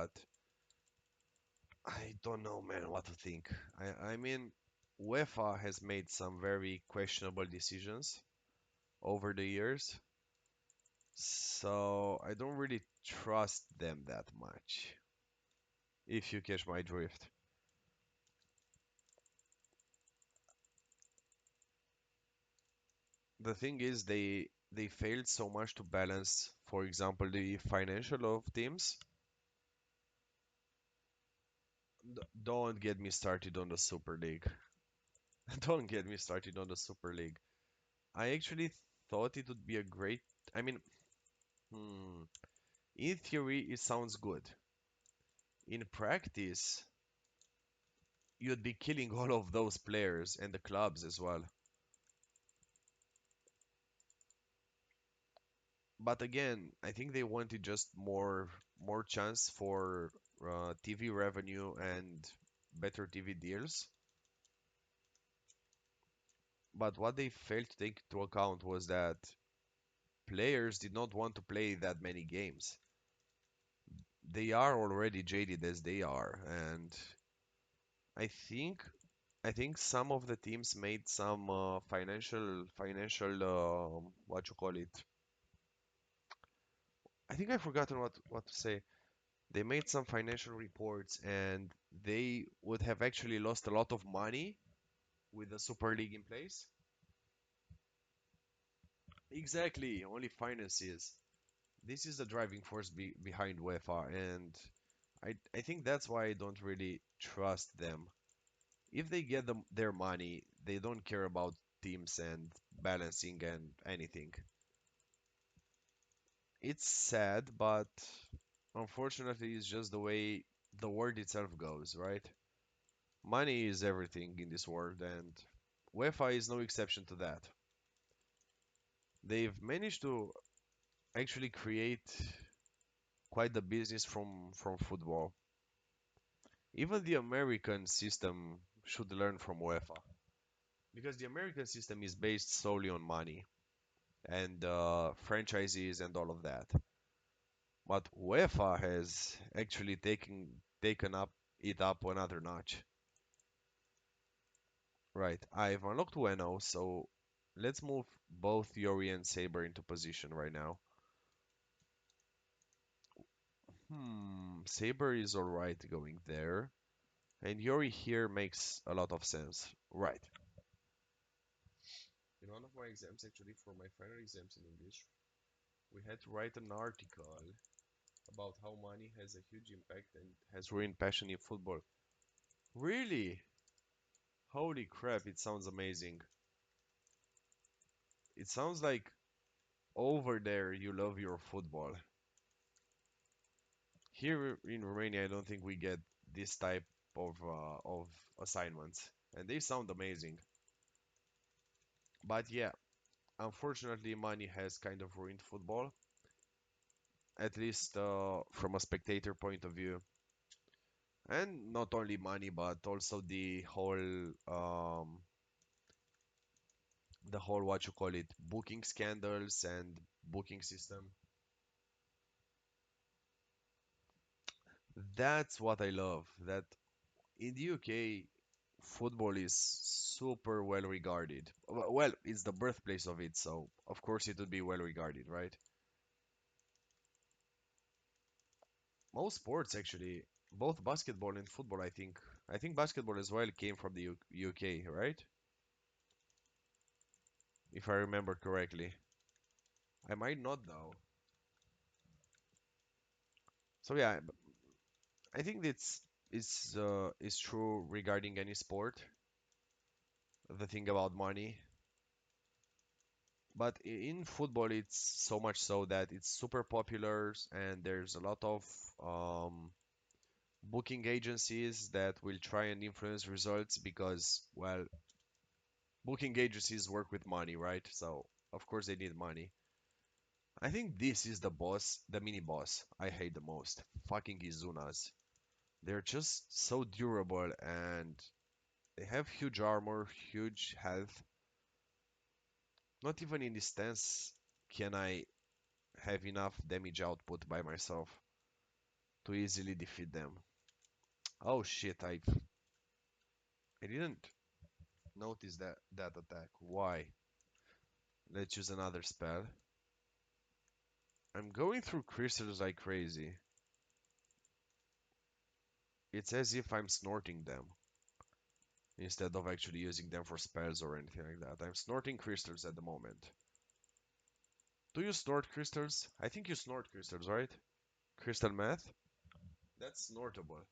but I don't know, man, what to think. I mean, UEFA has made some very questionable decisions over the years, so I don't really trust them that much, if you catch my drift. The thing is, they failed so much to balance, for example, the financial of teams. Don't get me started on the Super League. Don't get me started on the Super League. I actually thought it would be a great. I mean, hmm, in theory, it sounds good. In practice, you'd be killing all of those players and the clubs as well. But again, I think they wanted just more chance for TV revenue and better TV deals. But what they failed to take into account was that players did not want to play that many games. They are already jaded as they are, and I think I think some of the teams made some financial what you call it. I think I've forgotten what to say. They made some financial reports and they would have actually lost a lot of money with the Super League in place. Exactly, only finances. This is the driving force behind UEFA, and I think that's why I don't really trust them. If they get their money, they don't care about teams and balancing and anything. It's sad, but unfortunately, it's just the way the world itself goes, right? Money is everything in this world, and UEFA is no exception to that. They've managed to actually create quite the business from football. Even the American system should learn from UEFA because the American system is based solely on money and franchises and all of that. But UEFA has actually taken up it up another notch. Right, I've unlocked Ueno, so let's move both Yori and Saber into position right now. Saber is alright going there, and Yori here makes a lot of sense. Right. In one of my exams, actually, for my final exams in English, we had to write an article about how money has a huge impact and has ruined passion in football. Really? Holy crap, it sounds amazing. It sounds like over there you love your football. Here in Romania, I don't think we get this type of assignments, and they sound amazing. But yeah, unfortunately, money has kind of ruined football, at least from a spectator point of view. And not only money, but also the whole what you call it, booking scandals and booking system. That's what I love. That in the UK, football is super well regarded. Well, it's the birthplace of it, so of course it would be well regarded, right? Most sports actually, both basketball and football, I think. I think basketball as well came from the UK, right? If I remember correctly. I might not though. So yeah, I think it's true regarding any sport. The thing about money, but in football, it's so much so that it's super popular, and there's a lot of booking agencies that will try and influence results because, well, booking agencies work with money, right? So of course they need money. I think this is the boss, the mini boss I hate the most. Fucking Izunas. They're just so durable and they have huge armor, huge health. Not even in this stance can I have enough damage output by myself. to easily defeat them. Oh shit, I didn't notice that attack. Why? Let's use another spell. I'm going through crystals like crazy. It's as if I'm snorting them instead of actually using them for spells or anything like that. I'm snorting crystals at the moment. Do you snort crystals? I think you snort crystals, right? Crystal meth? That's snortable,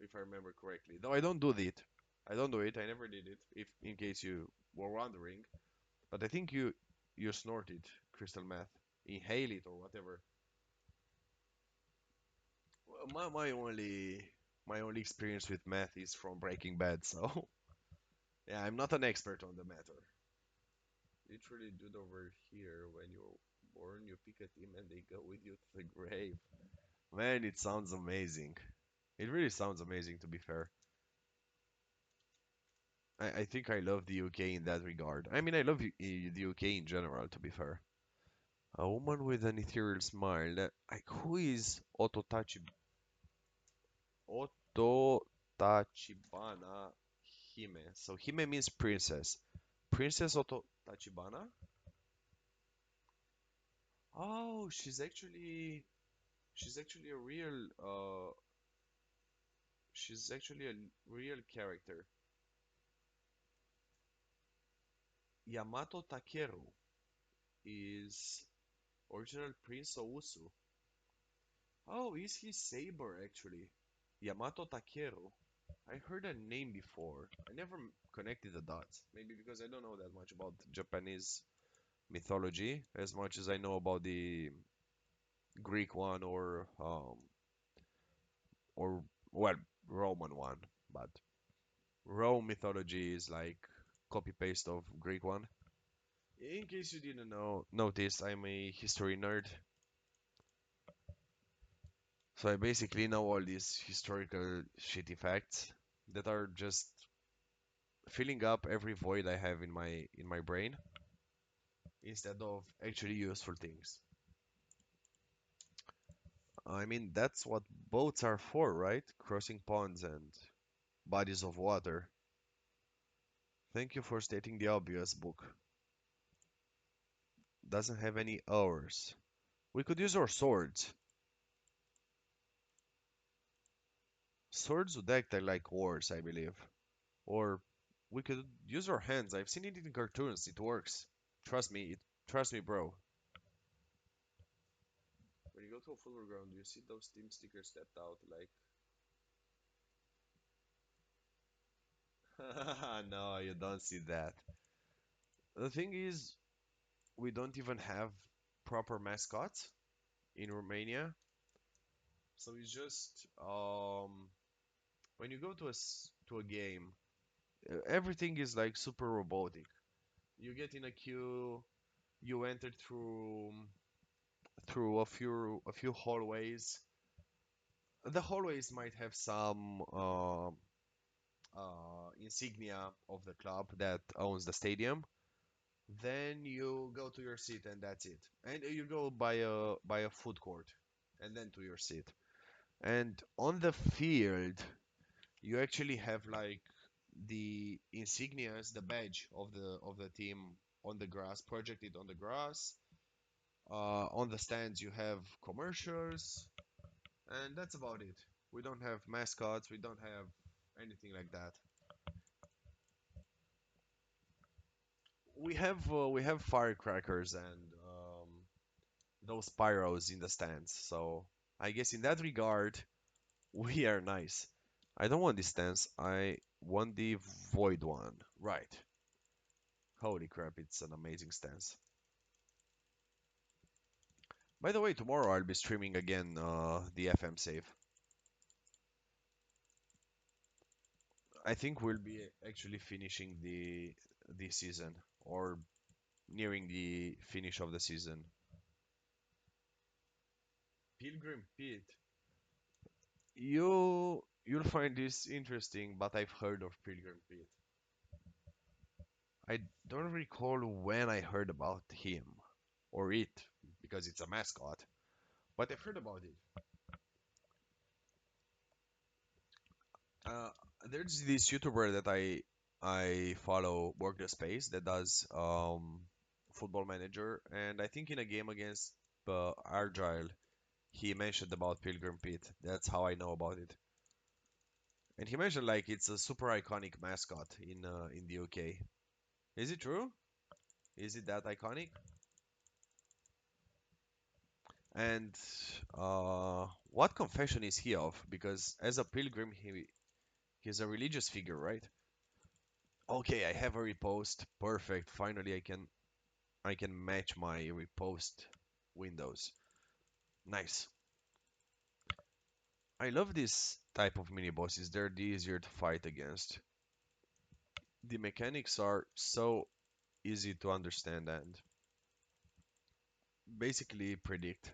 if I remember correctly. Though I don't do it. I don't do it. I never did it. If in case you were wondering, but I think you snort it, crystal meth, inhale it or whatever. Well, my only experience with meth is from Breaking Bad, so yeah, I'm not an expert on the matter. Literally, dude, over here, when you're born, you pick a team and they go with you to the grave. Man, it sounds amazing. It really sounds amazing, to be fair. I think I love the UK in that regard. I mean, I love the UK in general, to be fair. A woman with an ethereal smile. Who is Oto Tachibana Hime? So Hime means princess. Princess Oto Tachibana? Oh, she's actually a real she's actually a real character. Yamato Takeru is original Prince Ousu. Oh, is he Saber actually? Yamato Takeru. I heard that name before. I never connected the dots. Maybe because I don't know that much about Japanese mythology as much as I know about the Greek one or well Roman one. But Rome mythology is like copy paste of Greek one. In case you didn't notice, I'm a history nerd, so I basically know all these historical shitty facts that are just filling up every void I have in my brain instead of actually useful things. I mean, that's what boats are for, right? Crossing ponds and bodies of water. Thank you for stating the obvious, book. Doesn't have any oars. We could use our swords. Swords would act like oars, I believe. Or we could use our hands. I've seen it in cartoons. It works. Trust me. Trust me, bro. When you go to a football ground, you see those team stickers stepped out like. No, you don't see that. The thing is, we don't even have proper mascots in Romania. So it's just when you go to a game, everything is like super robotic. You get in a queue, you enter through a few hallways. The hallways might have some insignia of the club that owns the stadium. Then you go to your seat and that's it. And you go by a food court and then to your seat. And on the field, you actually have like the insignias, the badge of the team on the grass, projected on the grass. On the stands, you have commercials, and that's about it. We don't have mascots. We don't have anything like that. We have firecrackers and those pyros in the stands. So I guess in that regard, we are nice. I don't want this stance. I want the void one. Right. Holy crap, it's an amazing stance. By the way, tomorrow I'll be streaming again the FM save. I think we'll be actually finishing the season or nearing the finish of the season. Pilgrim Pit. You'll find this interesting, but I've heard of Pilgrim Pit. I don't recall when I heard about him or it because it's a mascot, but I've heard about it. Uh, there's this YouTuber that I follow, Work the Space, that does Football Manager, and I think in a game against Argyle, he mentioned about Pilgrim Pit. That's how I know about it. And he mentioned like it's a super iconic mascot in the UK. Is it true? Is it that iconic? And what confession is he of? Because as a pilgrim, he's a religious figure, right? Okay, I have a repost. Perfect. Finally, I can match my repost windows. Nice. I love this type of mini bosses. They're the easier to fight against. The mechanics are so easy to understand and basically predict.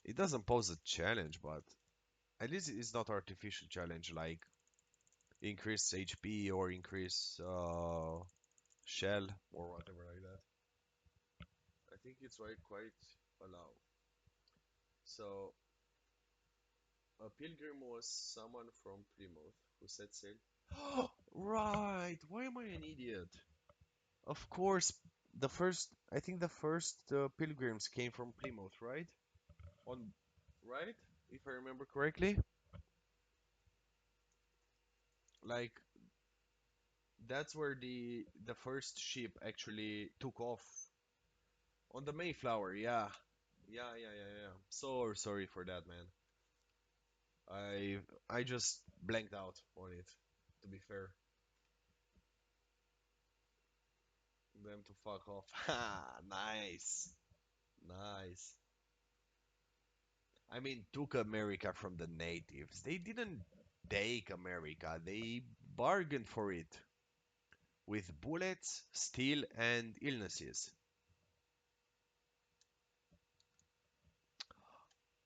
It doesn't pose a challenge, but at least it's not artificial challenge like increase HP or increase shell or whatever like that. I think it's quite allow. So a pilgrim was someone from Plymouth who set sail. Right. Why am I an idiot? Of course, I think the first pilgrims came from Plymouth, right? On, right? If I remember correctly, like that's where the first ship actually took off on the Mayflower. Yeah, yeah. So sorry for that, man. I just blanked out on it. To be fair, them to fuck off. Ha! Nice, nice. I mean, took America from the natives. They didn't take America. They bargained for it with bullets, steel, and illnesses.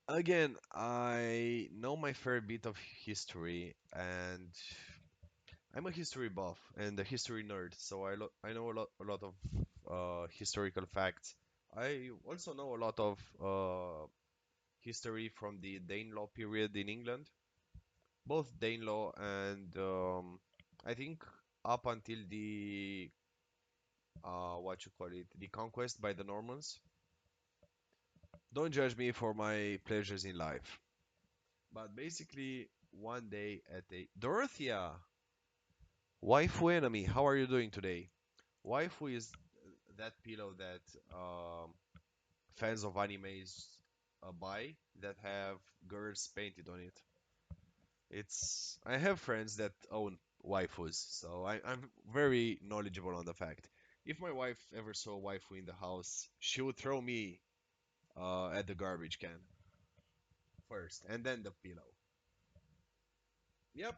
Again, I know my fair bit of history, and I'm a history buff and a history nerd, so I know a lot of historical facts. I also know a lot of history from the Danelaw period in England, both Danelaw and I think up until the what you call it, the conquest by the Normans. Don't judge me for my pleasures in life. But basically, one day at a Dorothea, waifu enemy, how are you doing today? Waifu is that pillow that fans of animes buy that have girls painted on it. It's I have friends that own waifus, so I'm very knowledgeable on the fact. If my wife ever saw a waifu in the house, she would throw me at the garbage can first, and then the pillow. Yep,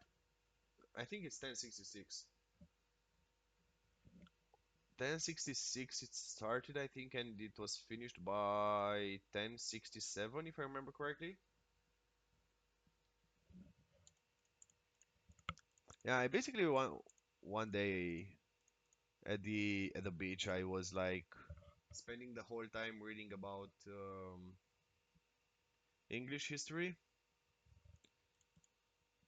I think it's 1066. 1066 it started, I think, and it was finished by 1067, if I remember correctly. Yeah, I basically one day at the beach, I was like spending the whole time reading about English history.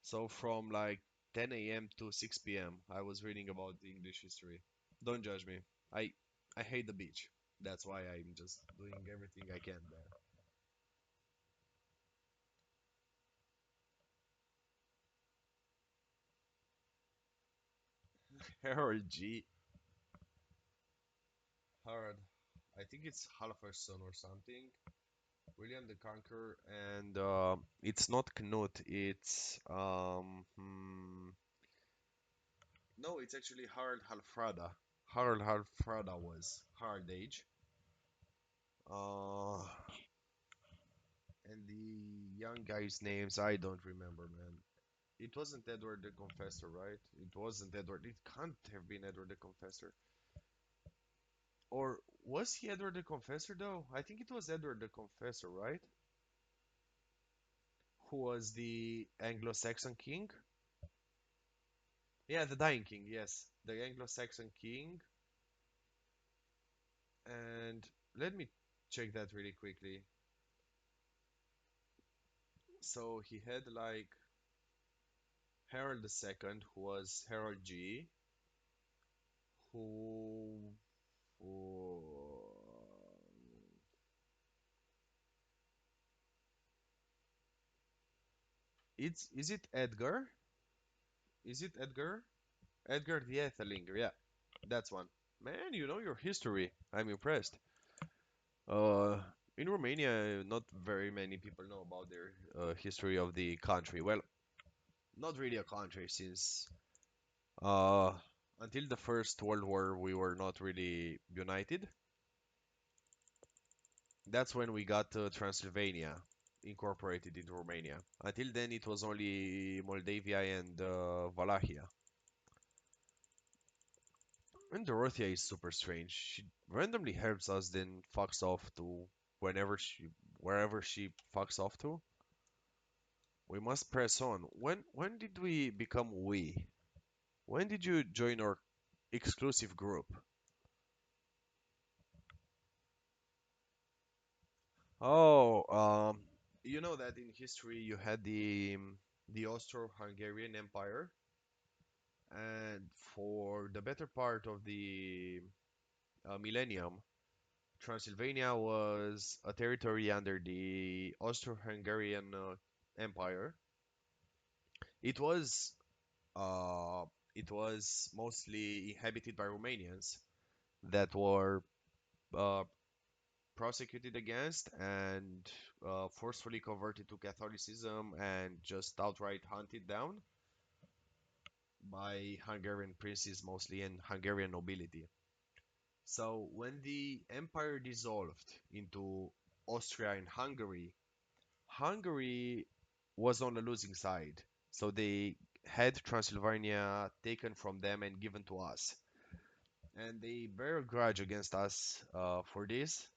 So from like 10 a.m. to 6 p.m., I was reading about the English history. Don't judge me. I I hate the beach. That's why I'm just doing everything I can there. Harold G. Harold, I think it's Halfherson or something. William the Conqueror, and it's not Knut. It's no, it's actually Harald Halfrada. Harald Halfrada was Harald Age. Uh, and the young guy's names I don't remember, man. It wasn't Edward the Confessor, right? It wasn't Edward. It can't have been Edward the Confessor. Or was he Edward the Confessor though? I think it was Edward the Confessor, right? Who was the Anglo-Saxon king? Yeah, the Dying King, yes. The Anglo-Saxon king. And let me check that really quickly. So he had like Harold II, who was Harold G, who, who it's is it Edgar? Is it Edgar? Edgar the Aethelinger, yeah, that's one. Man, you know your history. I'm impressed. Uh, in Romania, not very many people know about their history of the country. Well, not really a country, since uh, until the First World War, we were not really united. That's when we got Transylvania incorporated into Romania. Until then, it was only Moldavia and Wallachia. And Dorothea is super strange. She randomly helps us, then fucks off to whenever she, wherever she fucks off to. We must press on. When did we become we? When did you join our exclusive group? Oh, you know that in history you had the Austro-Hungarian Empire, and for the better part of the millennium, Transylvania was a territory under the Austro-Hungarian Empire. It was uh, it was mostly inhabited by Romanians that were uh, prosecuted against and forcefully converted to Catholicism and just outright hunted down by Hungarian princes mostly and Hungarian nobility. So when the empire dissolved into Austria and Hungary, Hungary was on the losing side. So they had Transylvania taken from them and given to us. And they bear a grudge against us for this,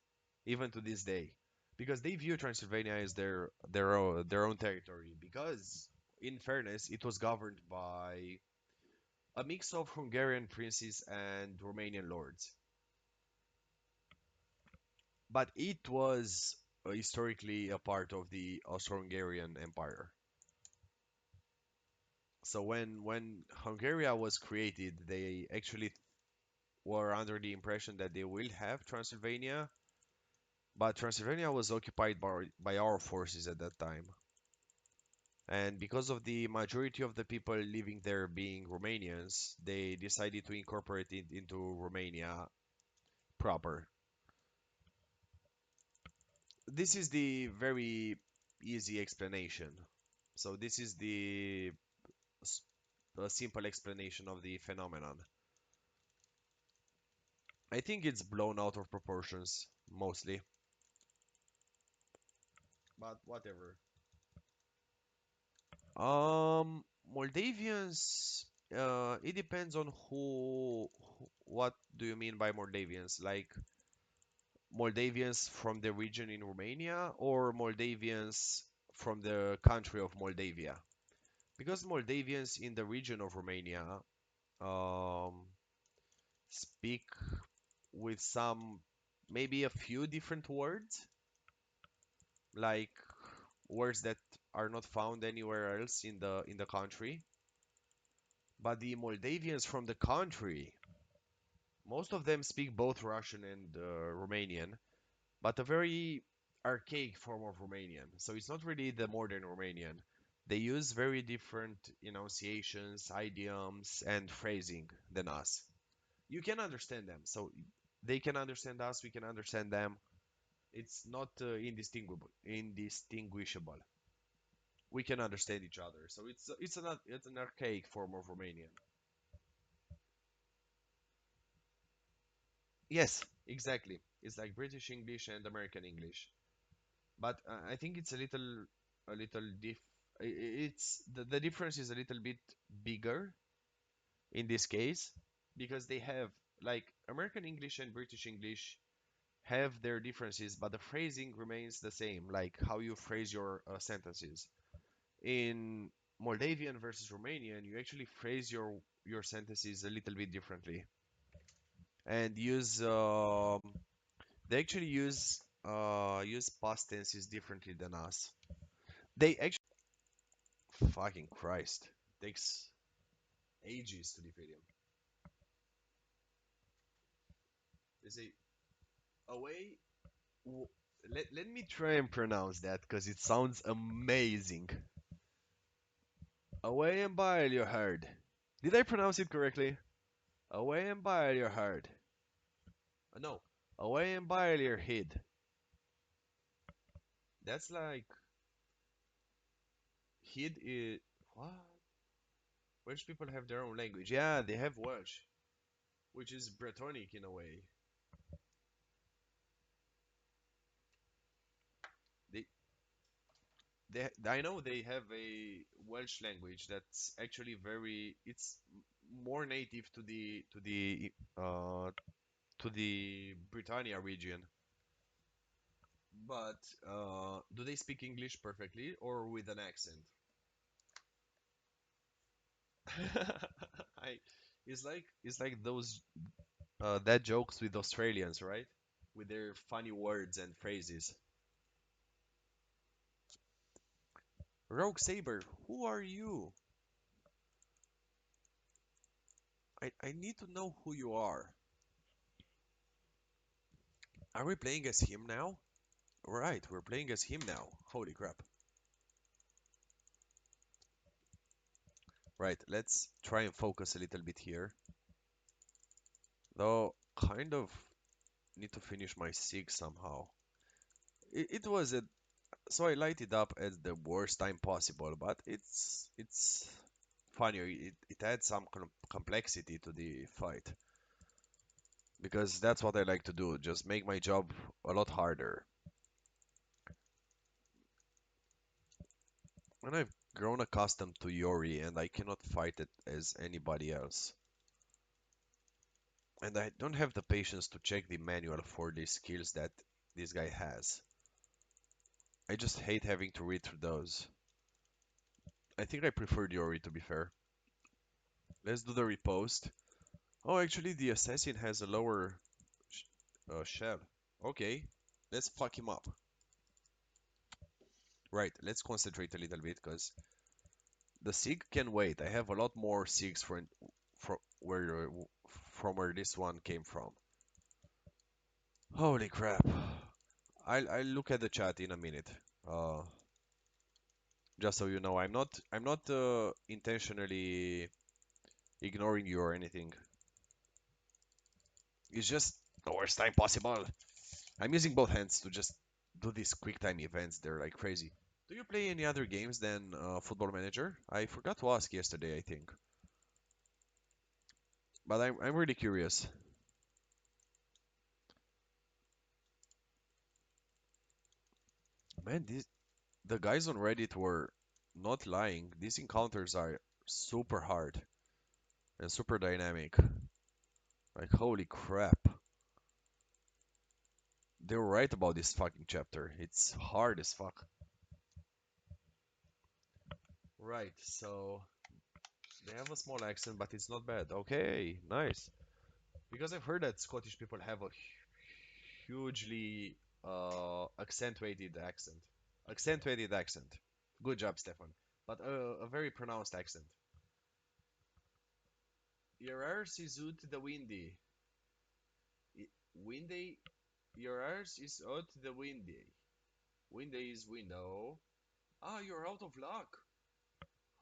even to this day, because they view Transylvania as their own territory. Because, in fairness, it was governed by a mix of Hungarian princes and Romanian lords, but it was historically a part of the Austro-Hungarian Empire. So when Hungary was created, they actually were under the impression that they will have Transylvania, but Transylvania was occupied by our forces at that time. And because of the majority of the people living there being Romanians, they decided to incorporate it into Romania proper. This is the very easy explanation. So this is s- the simple explanation of the phenomenon. I think it's blown out of proportions mostly, but whatever. Moldavians, it depends on what do you mean by Moldavians? Like Moldavians from the region in Romania or Moldavians from the country of Moldavia? Because Moldavians in the region of Romania um, speak with some, maybe a few different words, like words that are not found anywhere else in the country. But the Moldavians from the country, most of them speak both Russian and Romanian, but a very archaic form of Romanian. So it's not really the modern Romanian. They use very different enunciations, idioms, and phrasing than us. You can understand them. So they can understand us, we can understand them. It's not indistinguishable. We can understand each other. So it's an archaic form of Romanian. Yes, exactly. It's like British English and American English. But I think it's a little it's the difference is a little bit bigger in this case, because they have, like, American English and British English have their differences, but the phrasing remains the same, like how you phrase your sentences. In Moldavian versus Romanian, you actually phrase your sentences a little bit differently and they actually use past tenses differently than us. They actually, fucking Christ. Takes ages to defeat him. They say away. w- let me try and pronounce that because it sounds amazing. Away and bile your herd. Did I pronounce it correctly? Away and bile your herd. No. Away and bile your head. That's like head is what? Welsh people have their own language. Yeah, they have Welsh, which is Bretonic in a way. They I know they have a Welsh language that's actually very it's more native to the Britannia region. But do they speak English perfectly or with an accent? I it's like those that jokes with Australians, right? With their funny words and phrases. Rogue Saber, who are you? I need to know who you are. Are we playing as him now? Right, we're playing as him now. Holy crap. Right, let's try and focus a little bit here. Though, kind of need to finish my Sig somehow. It was a so I light it up at the worst time possible, but it's funny. It adds some complexity to the fight because that's what I like to do. Just make my job a lot harder. And I've grown accustomed to Yori, and I cannot fight it as anybody else. And I don't have the patience to check the manual for the skills that this guy has. I just hate having to read through those. I think I prefer Yori to be fair. Let's do the repost. Oh, actually, the assassin has a lower sh shell. Okay, let's fuck him up. Right, let's concentrate a little bit because the Sig can wait. I have a lot more Sigs from from where this one came from. Holy crap. I'll look at the chat in a minute. Uh, just so you know, I'm not intentionally ignoring you or anything. It's just the worst time possible. I'm using both hands to just do these quick time events. They're like crazy. Do you play any other games than Football Manager? I forgot to ask yesterday, I think. But I'm really curious. Man, the guys on Reddit were not lying. These encounters are super hard and super dynamic. Like, holy crap. They were right about this fucking chapter. It's hard as fuck. Right, so they have a small accent, but it's not bad. Okay, nice. Because I've heard that Scottish people have a hugely accentuated accent. Accentuated accent. Good job, Stefan. But a very pronounced accent. Your arse is out the windy. Windy. Your arse is out the windy. Windy is window. Ah, you're out of luck.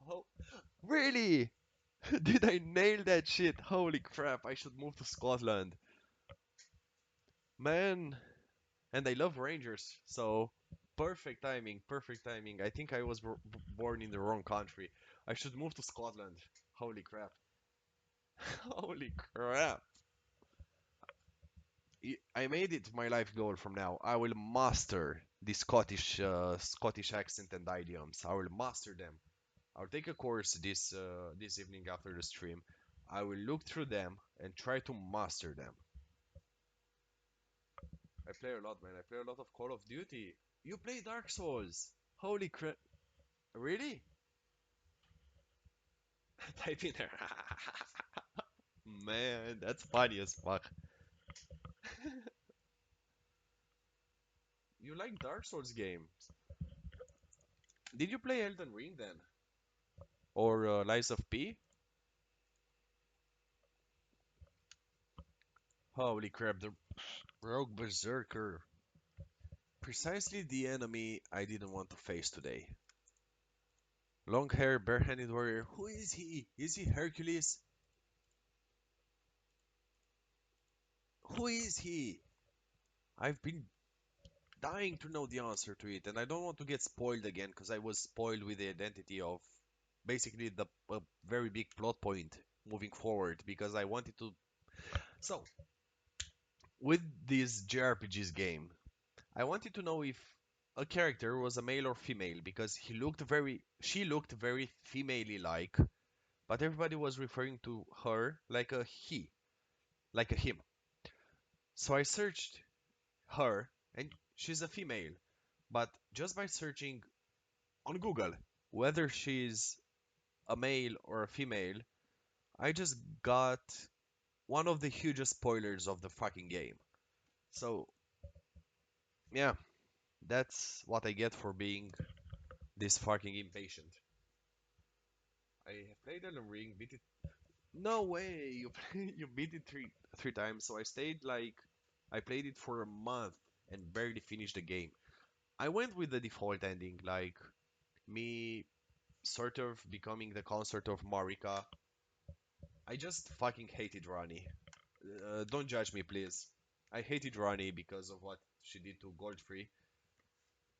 Oh, really? Did I nail that shit? Holy crap, I should move to Scotland. Man, and I love Rangers, so perfect timing, perfect timing. I think I was born in the wrong country. I should move to Scotland. Holy crap. Holy crap. I made it my life goal from now. I will master the Scottish accent and idioms. I will master them. I'll take a course this evening after the stream. I will look through them and try to master them. I play a lot, man. I play a lot of Call of Duty. You play Dark Souls. Holy crap. Really? Type in there. Man, that's funny as fuck. You like Dark Souls games. Did you play Elden Ring then? or Lies of P. Holy crap, the Rogue Berserker. Precisely the enemy I didn't want to face today. Long hair, barehanded warrior. Who is he? Is he Hercules? Who is he? I've been dying to know the answer to it, and I don't want to get spoiled again because I was spoiled with the identity of basically the very big plot point moving forward because I wanted to. So, with this JRPGs game, I wanted to know if a character was a male or female because she looked very female like, but everybody was referring to her like a he, like a him. So I searched her, and she's a female. But just by searching on Google whether she's a male or a female, I just got one of the hugest spoilers of the fucking game. So, yeah, that's what I get for being this fucking impatient. I have played Elden Ring, beat it. No way, you beat it three times. So I played it for a month and barely finished the game. I went with the default ending, like me sort of becoming the consort of Marika. I just fucking hated Rani. Don't judge me, please. I hated Rani because of what she did to Godfrey.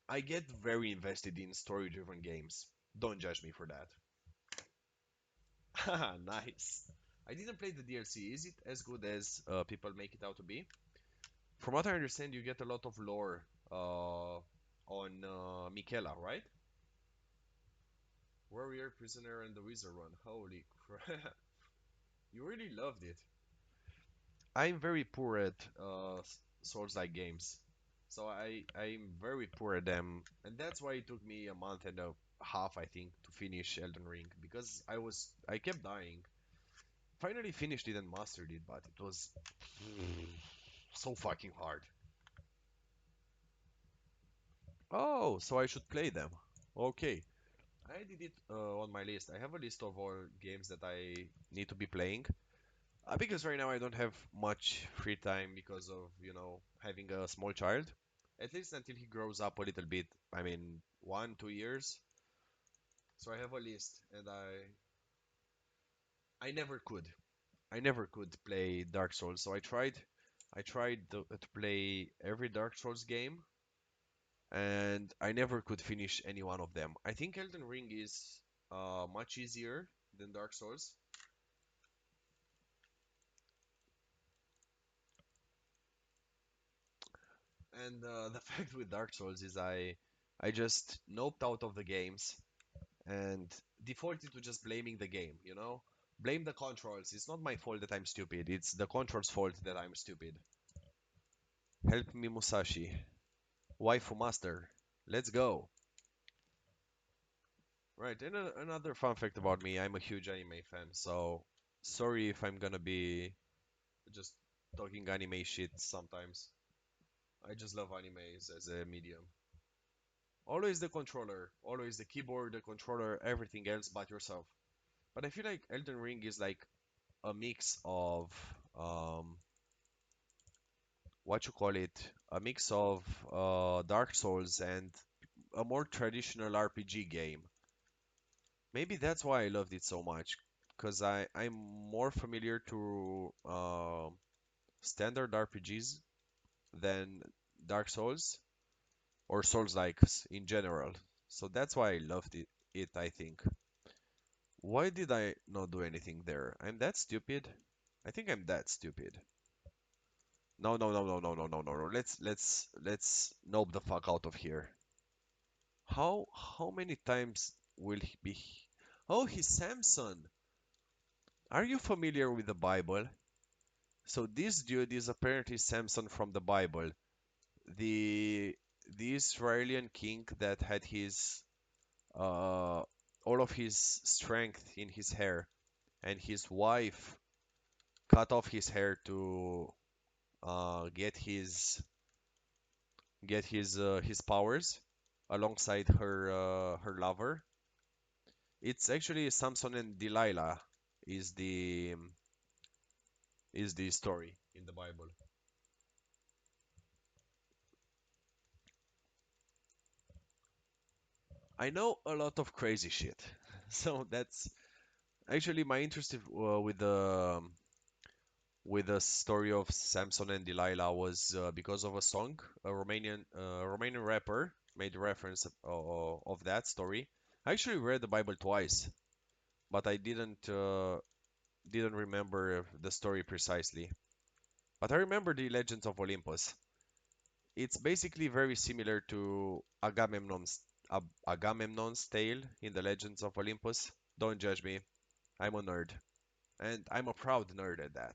I get very invested in story-driven games. Don't judge me for that. Haha, nice. I didn't play the DLC. Is it as good as people make it out to be? From what I understand, you get a lot of lore on Michaela, right? Warrior, Prisoner, and the Wizard Run. Holy crap. You really loved it. I'm very poor at Souls-like games, so I'm very poor at them, and that's why it took me a month and a half, I think, to finish Elden Ring because I kept dying. Finally finished it and mastered it, but it was so fucking hard. Oh, so I should play them. Okay, I did it on my list. I have a list of all games that I need to be playing. Because right now I don't have much free time because of, having a small child. At least until he grows up a little bit. I mean, 1, 2 years. So I have a list, and I never could. I never could play Dark Souls. So I tried to play every Dark Souls game, and I never could finish any one of them. I think Elden Ring is much easier than Dark Souls. And the fact with Dark Souls is I just noped out of the games and defaulted to just blaming the game. Blame the controls. It's not my fault that I'm stupid. It's the controls' fault that I'm stupid. Help me, Musashi. Waifu Master. Let's go. Right, and another fun fact about me, I'm a huge anime fan, so sorry if I'm gonna be just talking anime shit sometimes. I just love animes as a medium. Always the controller, always the keyboard, the controller, everything else but yourself. But I feel like Elden Ring is like a mix of what you call it, a mix of Dark Souls and a more traditional RPG game. Maybe that's why I loved it so much, because I'm more familiar to standard RPGs than Dark Souls or Souls-likes in general. So that's why I loved it, I think. Why did I not do anything there? I'm that stupid? I think I'm that stupid. No, no, no, no, no, no, no, no, no. Let's nope the fuck out of here. How many times will he be? Oh, he's Samson. Are you familiar with the Bible? So this dude is apparently Samson from the Bible. The the Israeli king that had his all of his strength in his hair, and his wife cut off his hair to get his powers alongside her lover. It's actually Samson and Delilah is the is the story in the Bible. I know a lot of crazy shit. So that's actually my interest with the story of Samson and Delilah was because of a song. A Romanian rapper made reference of that story. I actually read the Bible twice, but I didn't remember the story precisely. But I remember the Legends of Olympus. It's basically very similar to Agamemnon's tale in the Legends of Olympus. Don't judge me. I'm a nerd, and I'm a proud nerd at that.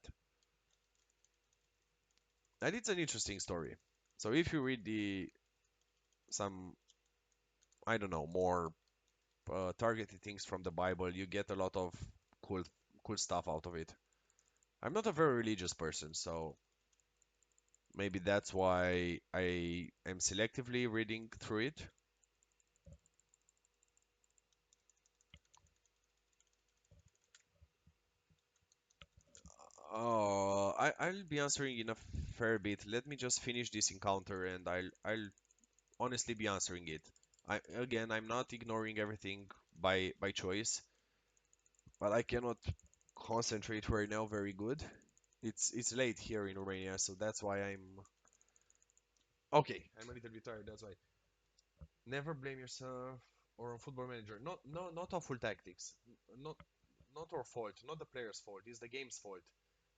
And it's an interesting story. So if you read the some I don't know more targeted things from the Bible, you get a lot of cool cool stuff out of it. I'm not a very religious person, so maybe that's why I am selectively reading through it. I'll be answering in a fair bit. Let me just finish this encounter and I'll honestly be answering it. I'm not ignoring everything by choice, but I cannot concentrate right now very good. It's late here in Romania, so that's why okay. I'm a little bit tired. That's why. Never blame yourself or on Football Manager. Not awful tactics. Not not our fault. Not the player's fault. It's the game's fault.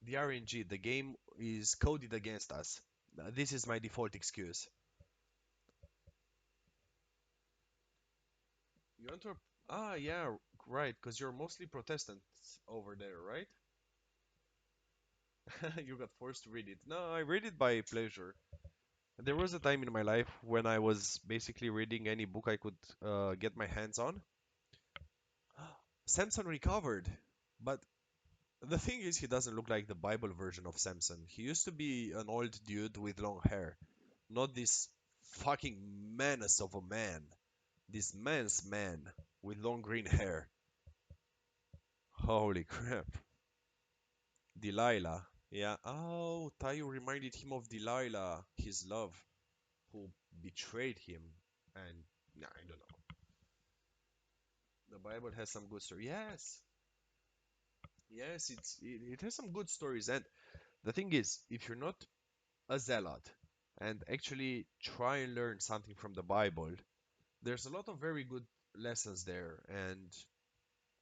The RNG. The game is coded against us. This is my default excuse. You enter. Ah, yeah, right. Because you're mostly Protestants over there, right? You got forced to read it. No, I read it by pleasure. There was a time in my life when I was basically reading any book I could get my hands on. Samson recovered, but the thing is, he doesn't look like the Bible version of Samson. He used to be an old dude with long hair, not this fucking menace of a man. This man's man with long green hair. Holy crap. Delilah. Yeah. Oh, Tayo reminded him of Delilah, his love, who betrayed him. And nah, I don't know. The Bible has some good stories. Yes. Yes, it has some good stories. And the thing is, if you're not a zealot and actually try and learn something from the Bible, there's a lot of very good lessons there and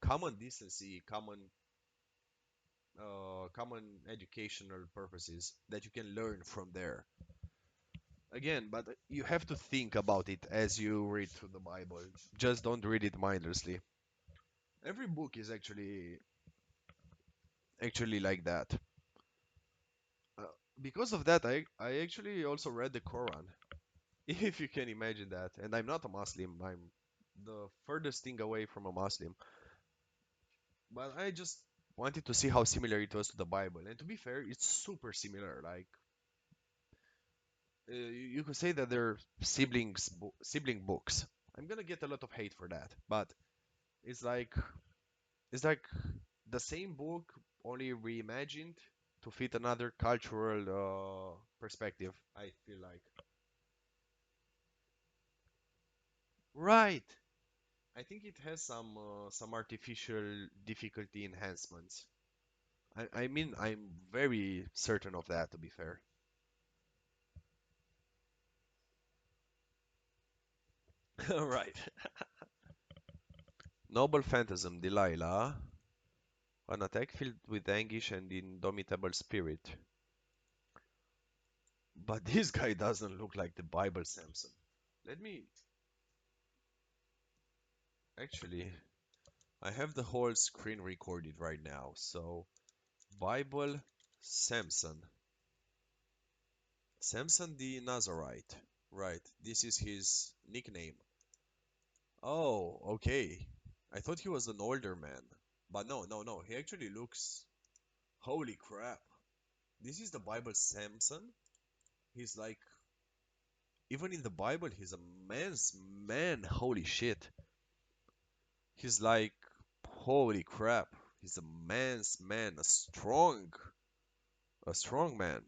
common decency, common educational purposes that you can learn from there. Again, but you have to think about it as you read through the Bible. Just don't read it mindlessly. Every book is actually like that. Uh, because of that, I actually also read the Quran, if you can imagine that. And I'm not a Muslim. I'm the furthest thing away from a Muslim. But I just wanted to see how similar it was to the Bible. And to be fair, it's super similar. Like you could say that they're sibling books. I'm gonna get a lot of hate for that, but it's like it's like the same book only reimagined to fit another cultural perspective. I feel like right. I think it has some artificial difficulty enhancements. I mean, I'm very certain of that, to be fair. Right. Noble phantasm, Delilah. An attack filled with anguish and indomitable spirit. But this guy doesn't look like the Bible Samson. Let me actually. I have the whole screen recorded right now. So, Bible Samson. Samson the Nazarite. Right. This is his nickname. Oh, okay. I thought he was an older man. But no. He actually looks. Holy crap. This is the Bible Samson. He's like. Even in the Bible, he's a man's man. Holy shit. He's like, holy crap. He's a man's man, a strong man.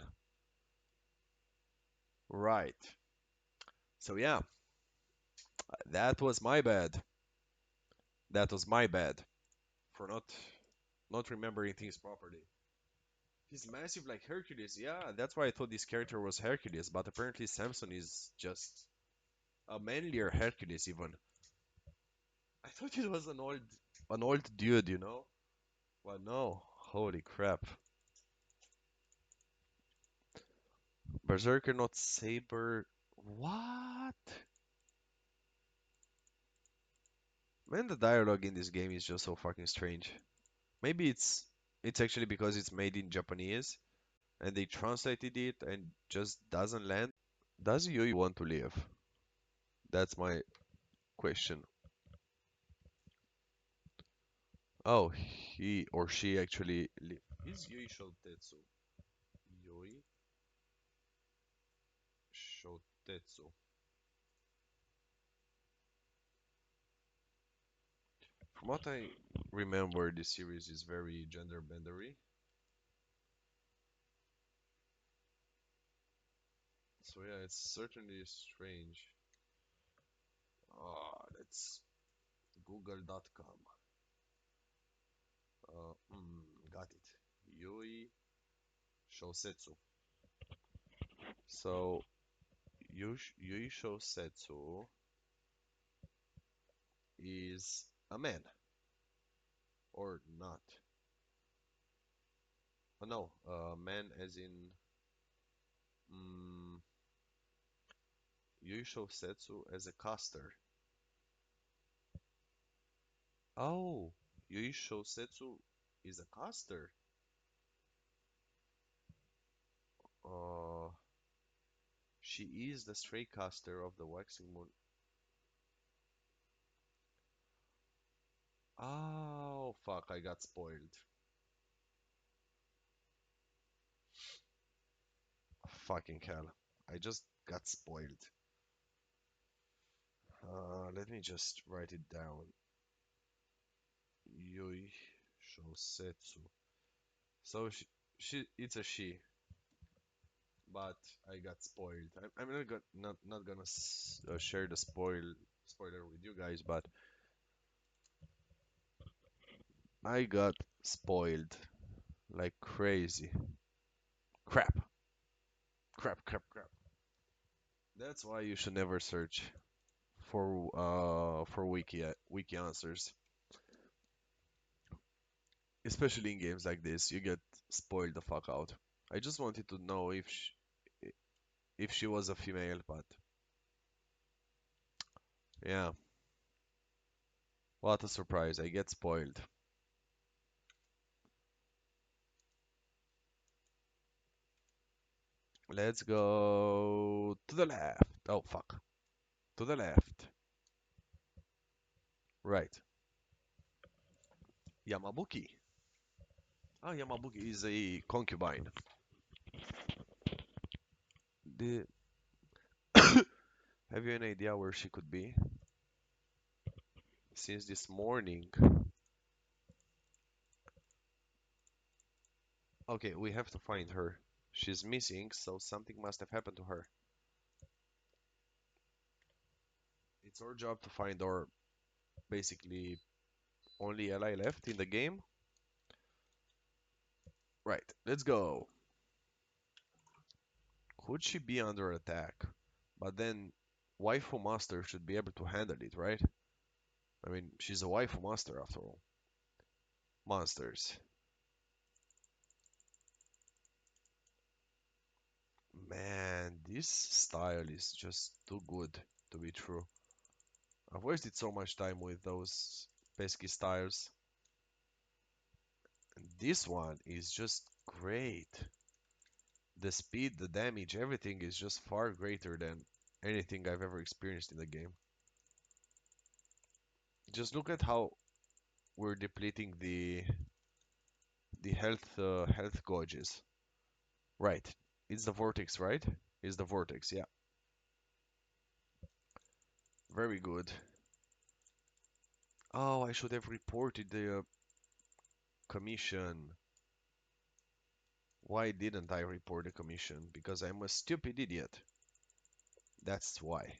Right. So yeah, that was my bad. That was my bad for not remembering things properly. He's massive like Hercules. Yeah, that's why I thought this character was Hercules, but apparently Samson is just a manlier Hercules even. I thought it was an old dude, you know? Well, no. Holy crap. Berserker, not Saber. What? Man, the dialogue in this game is just so fucking strange. Maybe it's actually because it's made in Japanese and they translated it and just doesn't land. Does Yui want to live? That's my question. Oh, he or she actually live. Is Yui Shotetsu? Yui Shotetsu. From what I remember, this series is very gender bendery. So yeah, it's certainly strange. Let's google.com. Got it. Yui Shosetsu. So Yui Shosetsu is a man or not? Oh, no, man as in mm, Yui Shosetsu as a caster. Oh, Yui Shosetsu is a caster. Uh, she is the stray caster of the waxing moon. Oh, fuck, I got spoiled. Fucking hell. I just got spoiled. Let me just write it down. Yui Shosetsu. So it's a she, but I got spoiled. I'm not gonna share the spoiler with you guys, but I got spoiled like crazy. Crap, crap. That's why you should never search for wiki answers, especially in games like this. You get spoiled the fuck out. I just wanted to know if she was a female, but yeah, what a surprise. I get spoiled. Let's go to the left. Oh fuck. To the left. Right. Yamabuki. Ah, Yamabuki is a concubine. The Have you any idea where she could be? Since this morning. Okay, we have to find her. She's missing, so something must have happened to her. It's our job to find our basically only ally left in the game. Right, let's go. Could she be under attack? But then waifu master should be able to handle it, right? I mean, she's a waifu master after all. Monsters. Man, this style is just too good to be true. I've wasted so much time with those pesky styles. And this one is just great. The speed, the damage, everything is just far greater than anything I've ever experienced in the game. Just look at how we're depleting the health gauges. Right. It's the vortex, right? It's the vortex, yeah. Very good. Oh, I should have reported the commission. Why didn't I report the commission? Because I'm a stupid idiot. That's why.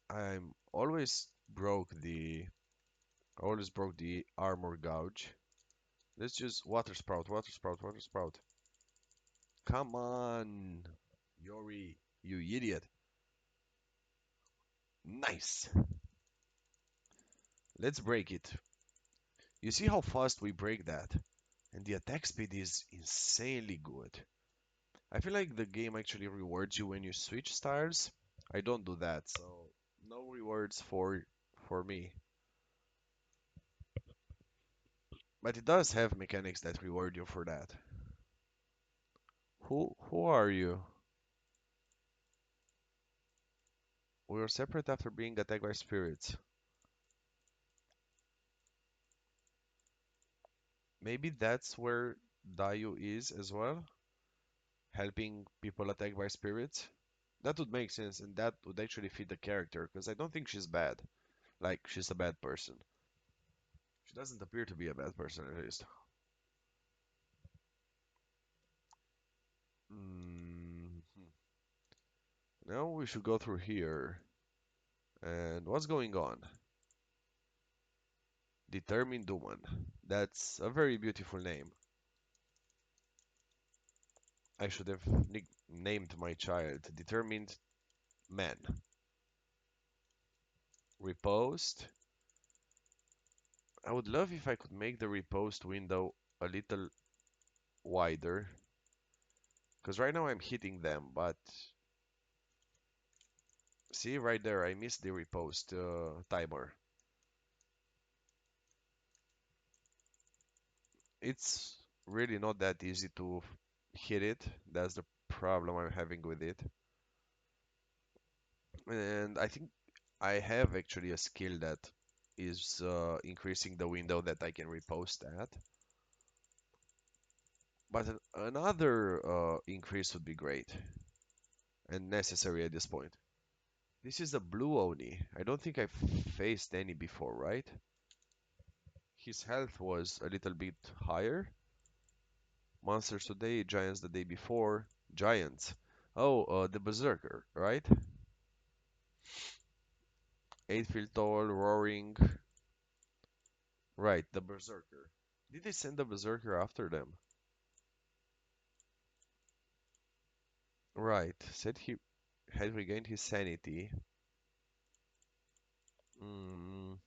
I'm always broke the armor gouge. Let's just water sprout, water sprout, water sprout. Come on, Yori, you idiot. Nice. Let's break it. You see how fast we break that? And the attack speed is insanely good. I feel like the game actually rewards you when you switch styles. I don't do that, so no rewards for me. But it does have mechanics that reward you for that. Who are you? We were separate after being attacked by spirits. Maybe that's where Dayu is as well, helping people attacked by spirits. That would make sense, and that would actually fit the character, because I don't think she's bad. Like, she's a bad person. She doesn't appear to be a bad person, at least. Mm, now we should go through here. And what's going on? Determined Woman. That's a very beautiful name. I should have named my child Determined Man. Repost. I would love if I could make the repost window a little wider. Because right now I'm hitting them, but see right there, I missed the repost timer. It's really not that easy to hit it. That's the problem I'm having with it. And I think I have actually a skill that is increasing the window that I can repost at. But another increase would be great and necessary at this point. This is a blue Oni. I don't think I've faced any before, right? His health was a little bit higher. Monsters today, giants the day before. Giants. Oh, the Berserker, right? 8 feet tall, roaring. Right, the Berserker. Did they send the Berserker after them? Right, said he had regained his sanity. Mm,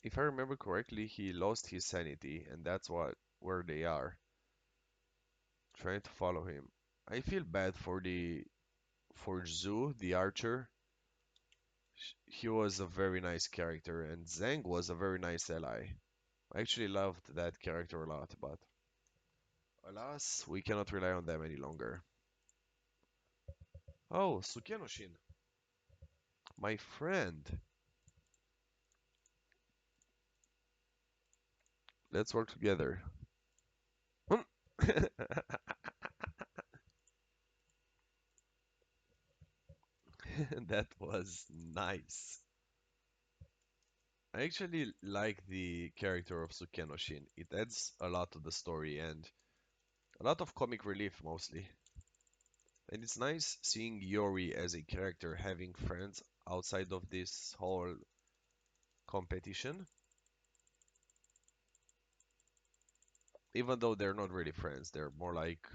if I remember correctly, he lost his sanity, and that's where they are, trying to follow him. I feel bad for Zhu, the archer. He was a very nice character, and Zhang was a very nice ally. I actually loved that character a lot, but alas, we cannot rely on them any longer. Oh, Sukenoshin, my friend. Let's work together. That was nice. I actually like the character of Sukenoshin. It adds a lot to the story and a lot of comic relief mostly. And it's nice seeing Yori as a character having friends outside of this whole competition, even though they're not really friends. They're more like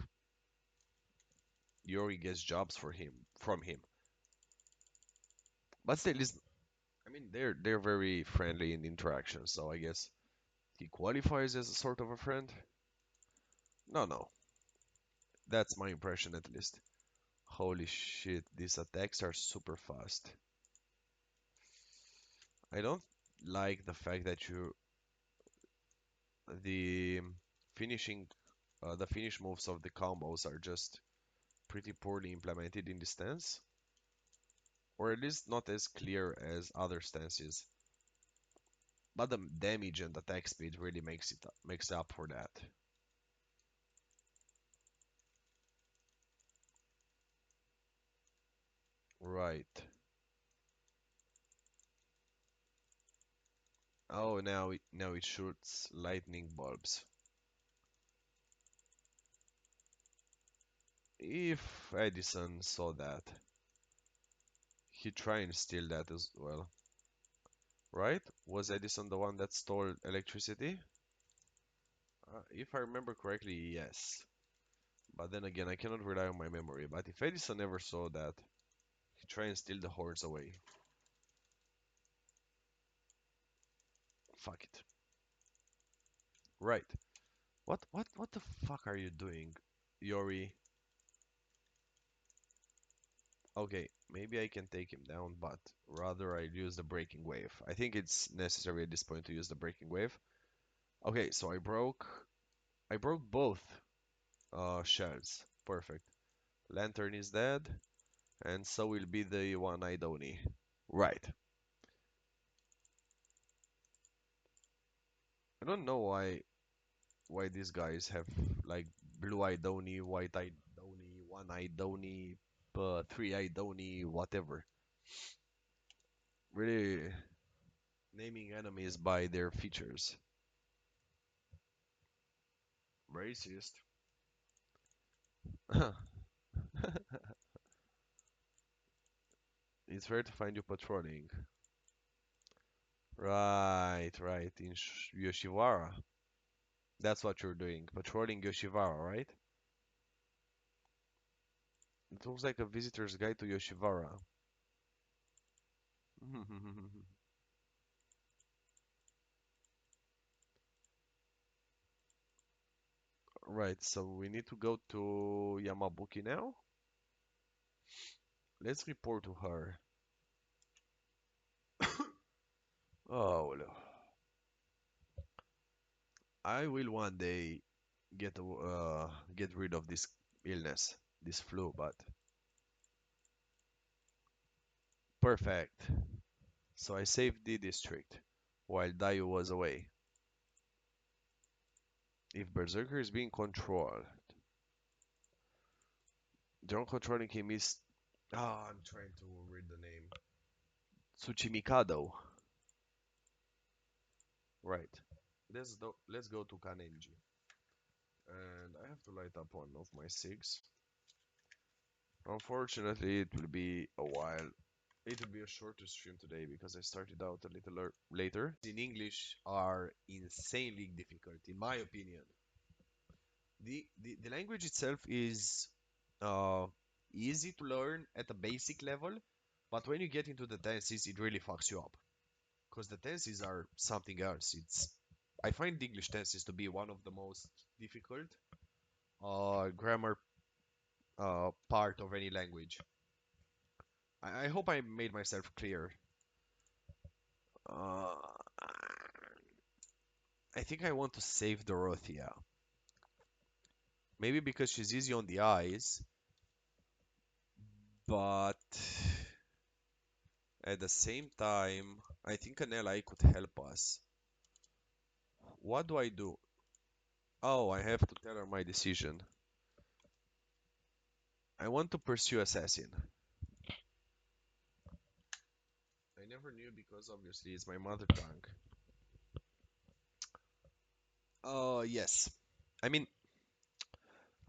Yori gets jobs for him from him. But still, I mean, they're very friendly in interaction, so I guess he qualifies as a sort of a friend. No, no, that's my impression at least. Holy shit, these attacks are super fast. I don't like the fact that the finishing the finish moves of the combos are just pretty poorly implemented in this stance, or at least not as clear as other stances. But the damage and attack speed really makes up for that. Right. Oh, now it shoots lightning bulbs. If Edison saw that, he'd try and steal that as well. Right? Was Edison the one that stole electricity? If I remember correctly, yes. But then again, I cannot rely on my memory. But if Edison never saw that, he'd try and steal the horns away. Fuck it. Right. What the fuck are you doing, Yori? Okay, maybe I can take him down, but rather I use the breaking wave. I think it's necessary at this point to use the breaking wave. Okay, so I broke both shells. Perfect. Lantern is dead, and so will be the one-eyed Oni. Right. I don't know why these guys have like blue-eyed Oni, white-eyed Oni, one-eyed Oni, three-eyed Oni, whatever. Really naming enemies by their features. Racist. It's rare to find you patrolling. Right, right, in Yoshiwara. That's what you're doing, patrolling Yoshiwara, right? It looks like a visitor's guide to Yoshiwara. Right, so we need to go to Yamabuki now. Let's report to her. Oh, no. I will one day get rid of this illness, this flu, but perfect. So I saved the district while Dayu was away. If Berserker is being controlled, drone controlling him is. Ah, I'm trying to read the name. Tsuchimikado. Right. Let's go to Kanenji. And I have to light up one of my SIGs. Unfortunately, it will be a while. It will be a shorter stream today because I started out a little later. In English are insanely difficult, in my opinion. The language itself is uh, easy to learn at a basic level, but when you get into the tenses, it really fucks you up. Because the tenses are something else. I find the English tenses to be one of the most difficult grammar part of any language. I hope I made myself clear. Uh, I think I want to save Dorothea. Maybe because she's easy on the eyes, but at the same time, I think an ally could help us. What do I do? Oh, I have to tell her my decision. I want to pursue Assassin. I never knew because obviously it's my mother tongue. Yes. I mean,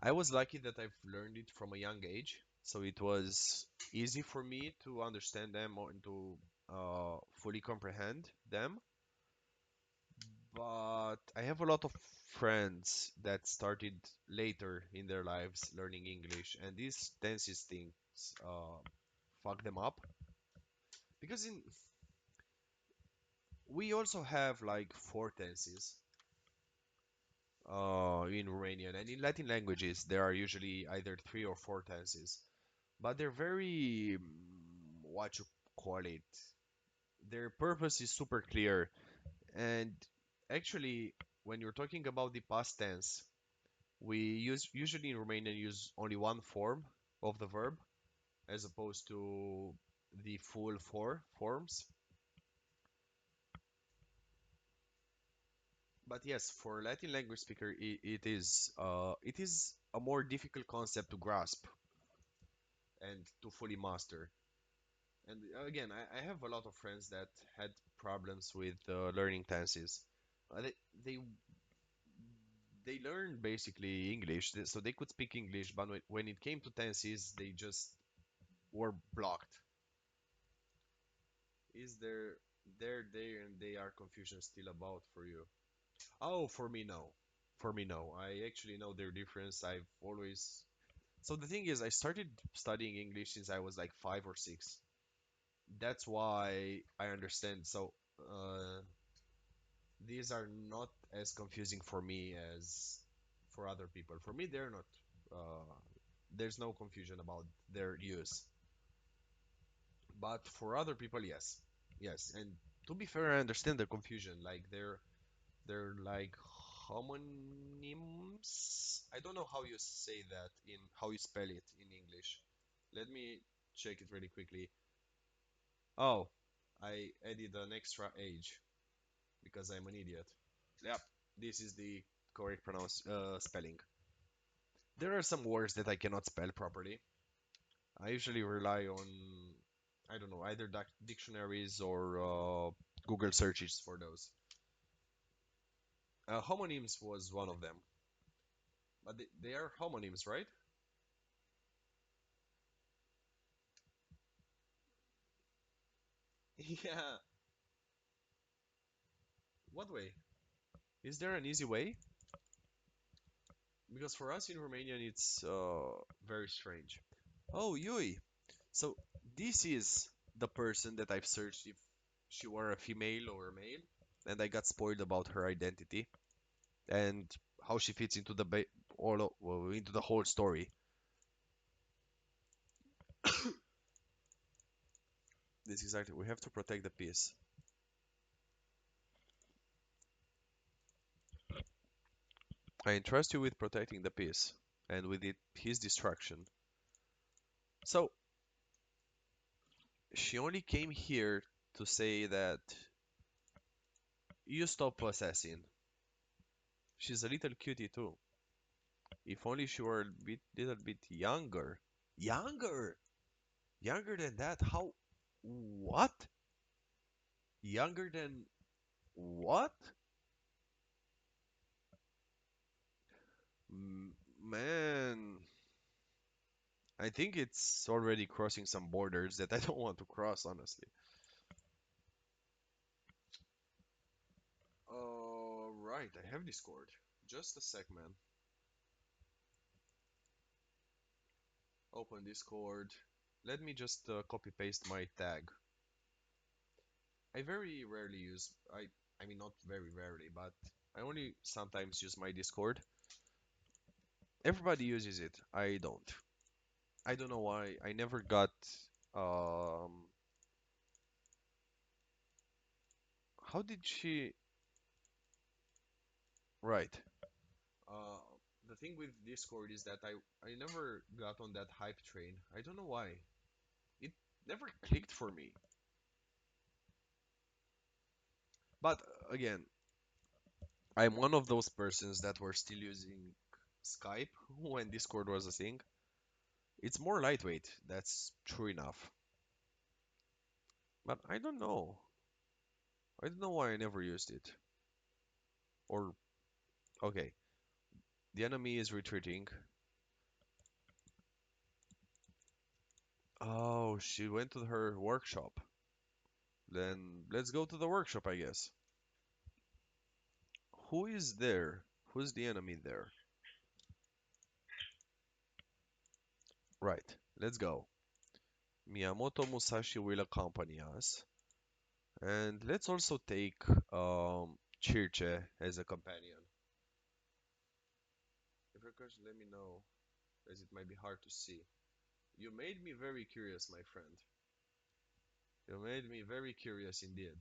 I was lucky that I've learned it from a young age, so it was easy for me to understand them or to fully comprehend them. But I have a lot of friends that started later in their lives learning English, and these tenses things fuck them up. Because we also have like four tenses in Romanian, and in Latin languages there are usually either three or four tenses, but they're very what you call it. Their purpose is super clear, and actually, when you're talking about the past tense, we usually in Romanian use only one form of the verb as opposed to the full four forms. But yes, for Latin language speaker, it is a more difficult concept to grasp and to fully master. And again, I have a lot of friends that had problems with learning tenses. They they they learned basically English, so they could speak English, but when it came to tenses, they just were blocked. Is there and they are confusion still about for you? Oh, for me, no. For me, no. I actually know their difference. I've always. So the thing is, I started studying English since I was like 5 or 6. That's why I understand. So these are not as confusing for me as for other people. For me, they're not. Uh, there's no confusion about their use. But for other people, yes, yes. And to be fair, I understand the confusion. Like they're like homonyms. I don't know how you say that in how you spell it in English. Let me check it really quickly. Oh, I added an extra age because I'm an idiot. Yep, this is the correct pronounce spelling. There are some words that I cannot spell properly. I usually rely on I don't know either dictionaries or Google searches for those. Homonyms was one of them, but they are homonyms, right? Yeah. What way? Is there an easy way? Because for us in Romanian, it's very strange. Oh, Yui. So this is the person that I've searched if she were a female or a male, and I got spoiled about her identity and how she fits into the well, into the whole story. This is exactly. We have to protect the peace. I entrust you with protecting the peace, and with it his destruction. So she only came here to say that you stop possessing. She's a little cutie too. If only she were a little bit younger. Younger? Younger than that? How? What? Younger than what? Man, I think it's already crossing some borders that I don't want to cross, honestly. Right, I have Discord. Just a sec, man. Open Discord. Let me just copy paste my tag. I very rarely use I mean not very rarely, but I only sometimes use my Discord. Everybody uses it. I don't. I don't know why. I never got um how did she right. Uh the thing with Discord is that I never got on that hype train. I don't know why. It never clicked for me. But again, I'm one of those persons that were still using Skype when Discord was a thing. It's more lightweight, that's true enough. But I don't know. I don't know why I never used it. Or, okay, the enemy is retreating. Oh, she went to her workshop. Then let's go to the workshop, I guess. Who is there? Who's the enemy there? Right, let's go. Miyamoto Musashi will accompany us. And let's also take Chirche as a companion. If your question, let me know, as it might be hard to see. You made me very curious, my friend. You made me very curious indeed.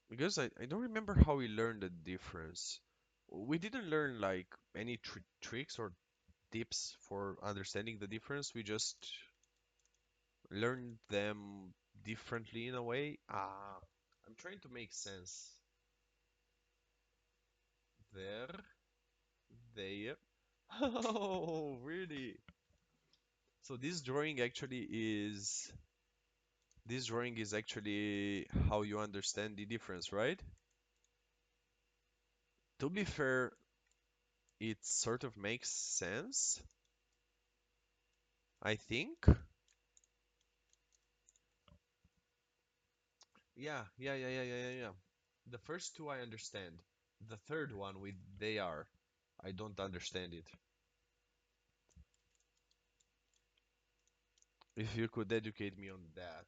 Because I don't remember how we learned the difference. We didn't learn like any tricks or tips for understanding the difference. We just learned them differently in a way. Ah, I'm trying to make sense. There, there. Oh, really? So this drawing is actually how you understand the difference, right? To be fair, it sort of makes sense, I think. Yeah. The first two I understand. The third one with they are, I don't understand it. If you could educate me on that.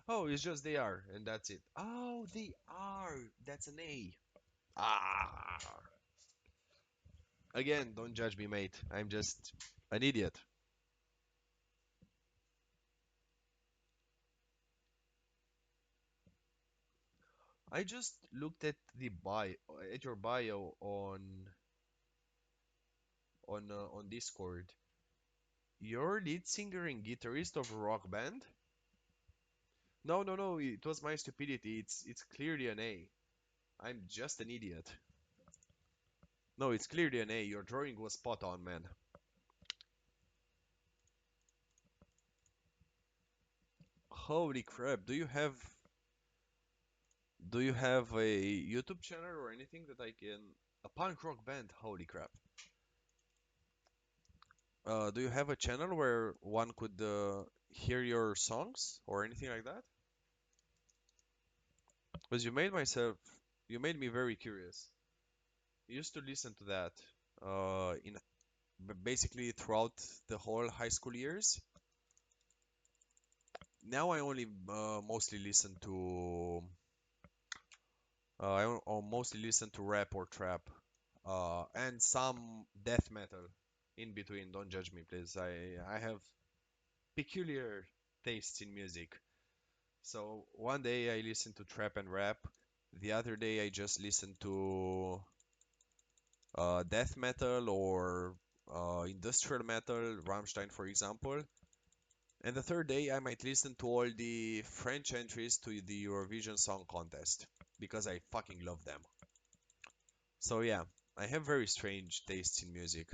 Oh, it's just they are, and that's it. Oh, they are. That's an A. Ah. Again, don't judge me, mate. I'm just an idiot. I just looked at the bio, at your bio on Discord. You're lead singer and guitarist of a rock band? No. It was my stupidity. It's clearly an A. I'm just an idiot. No, it's clearly an A. Your drawing was spot on, man. Holy crap! Do you have a YouTube channel or anything that I can? A punk rock band. Holy crap! Do you have a channel where one could hear your songs or anything like that? Because you made me very curious. I used to listen to that in basically throughout the whole high school years. Now I only mostly listen to mostly listen to rap or trap, and some death metal in between. Don't judge me, please. I have peculiar tastes in music. So one day I listen to trap and rap. The other day I just listen to death metal or industrial metal, Rammstein, for example. And the third day, I might listen to all the French entries to the Eurovision Song Contest because I fucking love them. So yeah, I have very strange tastes in music.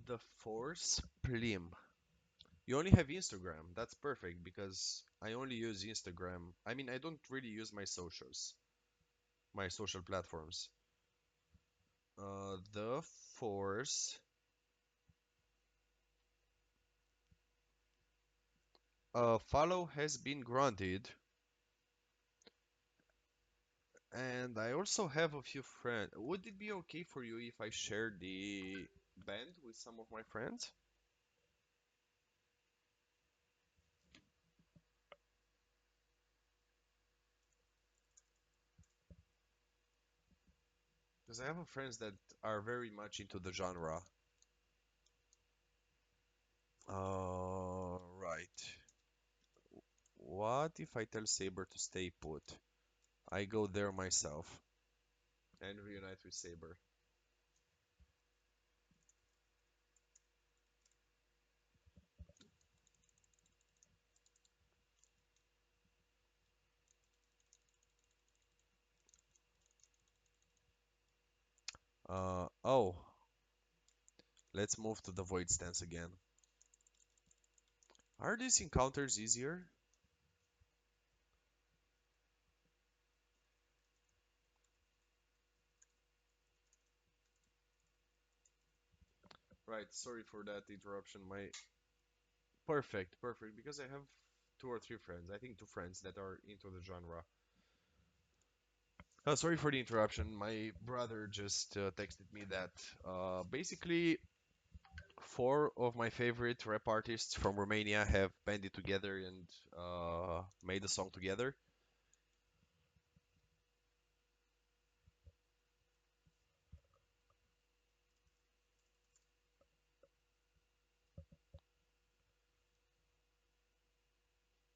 The Force Plim. You only have Instagram. That's perfect because I only use Instagram. I mean, I don't really use my social platforms. The Force. Follow has been granted. And I also have a few friends. Would it be okay for you if I share the band with some of my friends? Because I have friends that are very much into the genre. Right. What if I tell Saber to stay put? I go there myself and reunite with Saber. Oh, let's move to the void stance again. Are these encounters easier? Right, sorry for that interruption. My perfect, because I have two or three friends. I think two friends that are into the genre. Sorry for the interruption. My brother just texted me that basically four of my favorite rap artists from Romania have banded together and made a song together.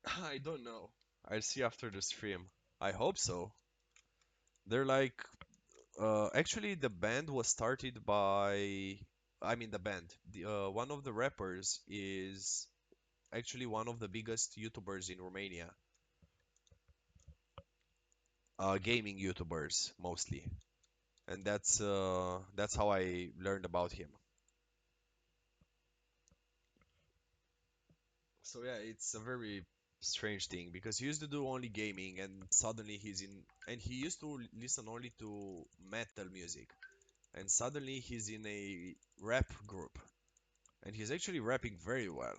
I don't know. I'll see after the stream. I hope so. They're like, actually, the band was started by, I mean, the band. One of the rappers is actually one of the biggest YouTubers in Romania. gaming YouTubers mostly, and that's how I learned about him. So yeah, it's a very strange thing because he used to do only gaming, and suddenly and he used to listen only to metal music, and suddenly he's in a rap group, and he's actually rapping very well.